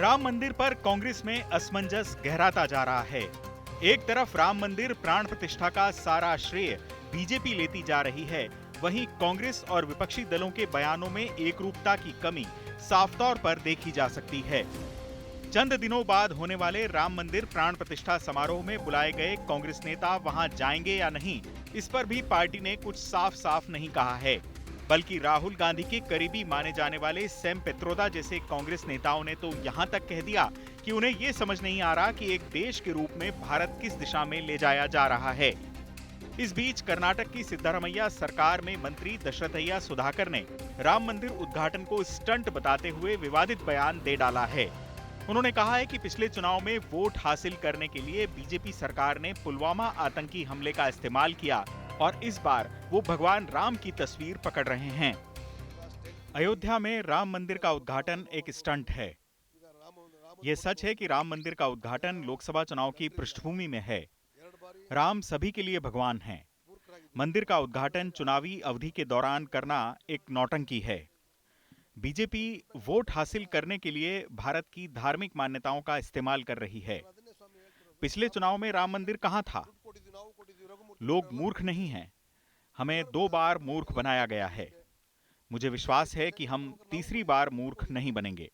राम मंदिर पर कांग्रेस में असमंजस गहराता जा रहा है। एक तरफ राम मंदिर प्राण प्रतिष्ठा का सारा श्रेय बीजेपी लेती जा रही है, वहीं कांग्रेस और विपक्षी दलों के बयानों में एकरूपता की कमी साफ तौर पर देखी जा सकती है। चंद दिनों बाद होने वाले राम मंदिर प्राण प्रतिष्ठा समारोह में बुलाए गए कांग्रेस नेता वहां जाएंगे या नहीं, इस पर भी पार्टी ने कुछ साफ साफ नहीं कहा है। बल्कि राहुल गांधी के करीबी माने जाने वाले सैम पित्रोदा जैसे कांग्रेस नेताओं ने तो यहां तक कह दिया कि उन्हें ये समझ नहीं आ रहा कि एक देश के रूप में भारत किस दिशा में ले जाया जा रहा है। इस बीच कर्नाटक की सिद्धारमैया सरकार में मंत्री दशरथैया सुधाकर ने राम मंदिर उद्घाटन को स्टंट बताते हुए विवादित बयान दे डाला है। उन्होंने कहा है कि पिछले चुनाव में वोट हासिल करने के लिए बीजेपी सरकार ने पुलवामा आतंकी हमले का इस्तेमाल किया और इस बार वो भगवान राम की तस्वीर पकड़ रहे हैं। अयोध्या में राम मंदिर का उद्घाटन एक स्टंट है। ये सच है कि राम मंदिर का उद्घाटन लोकसभा चुनाव की पृष्ठभूमि में है। राम सभी के लिए भगवान हैं। मंदिर का उद्घाटन चुनावी अवधि के दौरान करना एक नौटंकी है। बीजेपी वोट हासिल करने के लिए भारत की धार्मिक मान्यताओं का इस्तेमाल कर रही है। पिछले चुनाव में राम मंदिर कहां था? लोग मूर्ख नहीं हैं। हमें 2 बार मूर्ख बनाया गया है। मुझे विश्वास है कि हम तीसरी बार मूर्ख नहीं बनेंगे।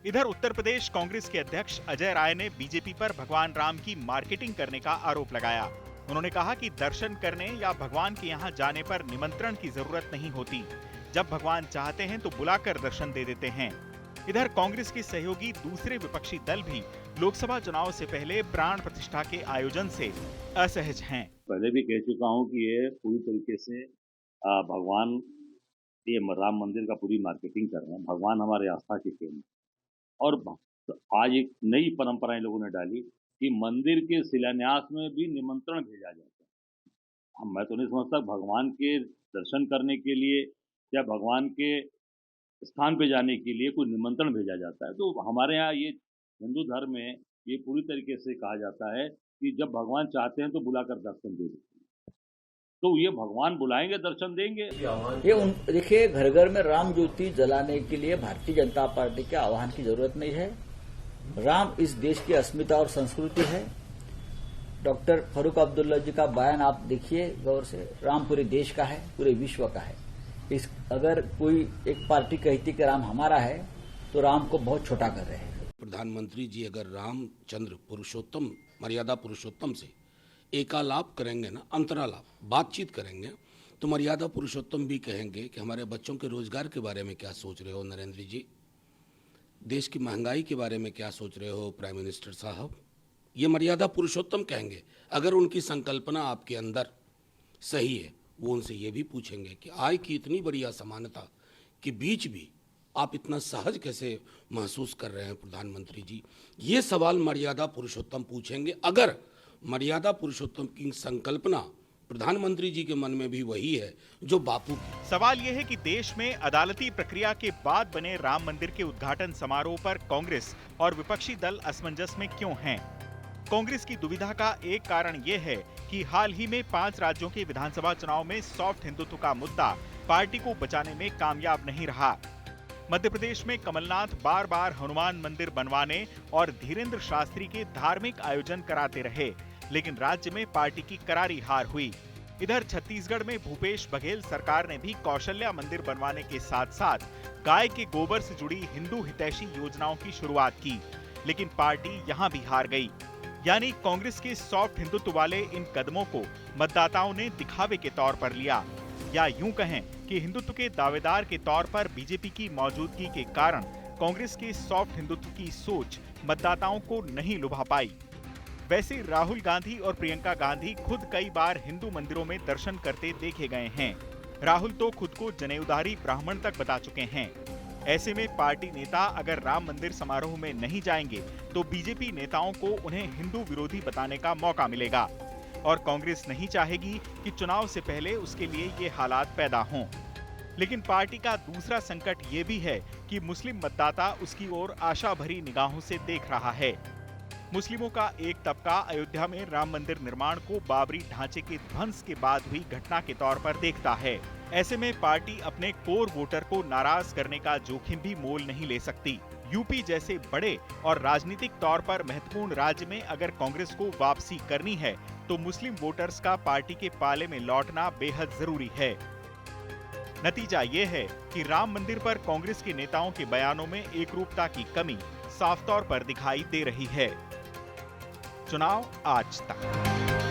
इधर उत्तर प्रदेश कांग्रेस के अध्यक्ष अजय राय ने बीजेपी पर भगवान राम की मार्केटिंग करने का आरोप लगाया। उन्होंने कहा कि दर्शन करने या भगवान के यहाँ जाने पर निमंत्रण की जरूरत नहीं होती। जब भगवान चाहते हैं तो बुलाकर दर्शन दे देते हैं। इधर कांग्रेस के सहयोगी दूसरे विपक्षी दल भी लोकसभा चुनाव से पहले प्राण प्रतिष्ठा के आयोजन से असहज हैं। पहले भी कह चुका हूं कि ये पूरी तरीके से भगवान ये राम मंदिर का पूरी मार्केटिंग कर रहे हैं। भगवान हमारे आस्था के केंद्र और आज एक नई परंपरा इन लोगों ने डाली कि मंदिर के शिलान्यास में भी निमंत्रण भेजा जाता है। मैं तो नहीं समझता भगवान के दर्शन करने के लिए या भगवान के स्थान पे जाने के लिए कोई निमंत्रण भेजा जाता है। तो हमारे यहाँ ये हिंदू धर्म में ये पूरी तरीके से कहा जाता है कि जब भगवान चाहते हैं तो बुलाकर दर्शन दे देते हैं। तो ये भगवान बुलाएंगे दर्शन देंगे। ये देखिए, घर घर में राम ज्योति जलाने के लिए भारतीय जनता पार्टी के आह्वान की जरूरत नहीं है। राम इस देश की अस्मिता और संस्कृति है। डॉक्टर फारूक अब्दुल्ला जी का बयान आप देखिए गौर से, राम पूरे देश का है, पूरे विश्व का है। अगर कोई एक पार्टी कहती कि राम हमारा है तो राम को बहुत छोटा कर रहे हैं। प्रधानमंत्री जी अगर रामचंद्र पुरुषोत्तम, मर्यादा पुरुषोत्तम से एकालाप करेंगे ना, अंतरालाप, बातचीत करेंगे, तो मर्यादा पुरुषोत्तम भी कहेंगे कि हमारे बच्चों के रोजगार के बारे में क्या सोच रहे हो नरेंद्र जी, देश की महंगाई के बारे में क्या सोच रहे हो प्राइम मिनिस्टर साहब। ये मर्यादा पुरुषोत्तम कहेंगे। अगर उनकी संकल्पना आपके अंदर सही है, वो उनसे ये भी पूछेंगे कि आय की इतनी बड़ी असमानता के बीच भी आप इतना सहज कैसे महसूस कर रहे हैं प्रधानमंत्री जी। ये सवाल मर्यादा पुरुषोत्तम पूछेंगे। अगर मर्यादा पुरुषोत्तम की संकल्पना प्रधानमंत्री जी के मन में भी वही है जो बापू की। सवाल यह है कि देश में अदालती प्रक्रिया के बाद बने राम मंदिर के उद्घाटन समारोह पर कांग्रेस और विपक्षी दल असमंजस में क्यों हैं? कांग्रेस की दुविधा का एक कारण यह है कि हाल ही में 5 राज्यों के विधानसभा चुनाव में सॉफ्ट हिंदुत्व का मुद्दा पार्टी को बचाने में कामयाब नहीं रहा। मध्य प्रदेश में कमलनाथ बार बार हनुमान मंदिर बनवाने और धीरेन्द्र शास्त्री के धार्मिक आयोजन कराते रहे, लेकिन राज्य में पार्टी की करारी हार हुई। इधर छत्तीसगढ़ में भूपेश बघेल सरकार ने भी कौशल्या मंदिर बनवाने के साथ साथ गाय के गोबर से जुड़ी हिंदू हितैषी योजनाओं की शुरुआत की, लेकिन पार्टी यहां भी हार गई। यानी कांग्रेस के सॉफ्ट हिंदुत्व वाले इन कदमों को मतदाताओं ने दिखावे के तौर पर लिया, या यूं कहें कि हिंदुत्व के दावेदार के तौर पर बीजेपी की मौजूदगी के कारण कांग्रेस के सॉफ्ट हिंदुत्व की सोच मतदाताओं को नहीं लुभा पाई। वैसे राहुल गांधी और प्रियंका गांधी खुद कई बार हिंदू मंदिरों में दर्शन करते देखे गए हैं। राहुल तो खुद को जनेऊधारी ब्राह्मण तक बता चुके हैं। ऐसे में पार्टी नेता अगर राम मंदिर समारोह में नहीं जाएंगे तो बीजेपी नेताओं को उन्हें हिंदू विरोधी बताने का मौका मिलेगा और कांग्रेस नहीं चाहेगी कि चुनाव से पहले उसके लिए ये हालात पैदा हों। लेकिन पार्टी का दूसरा संकट ये भी है कि मुस्लिम मतदाता उसकी ओर आशा भरी निगाहों से देख रहा है। मुस्लिमों का एक तबका अयोध्या में राम मंदिर निर्माण को बाबरी ढांचे के ध्वंस के बाद हुई घटना के तौर पर देखता है। ऐसे में पार्टी अपने कोर वोटर को नाराज करने का जोखिम भी मोल नहीं ले सकती। यूपी जैसे बड़े और राजनीतिक तौर पर महत्वपूर्ण राज्य में अगर कांग्रेस को वापसी करनी है तो मुस्लिम वोटर्स का पार्टी के पाले में लौटना बेहद जरूरी है। नतीजा ये है कि राम मंदिर पर कांग्रेस के नेताओं के बयानों में एकरूपता की कमी साफ तौर पर दिखाई दे रही है। चुनाव आज तक।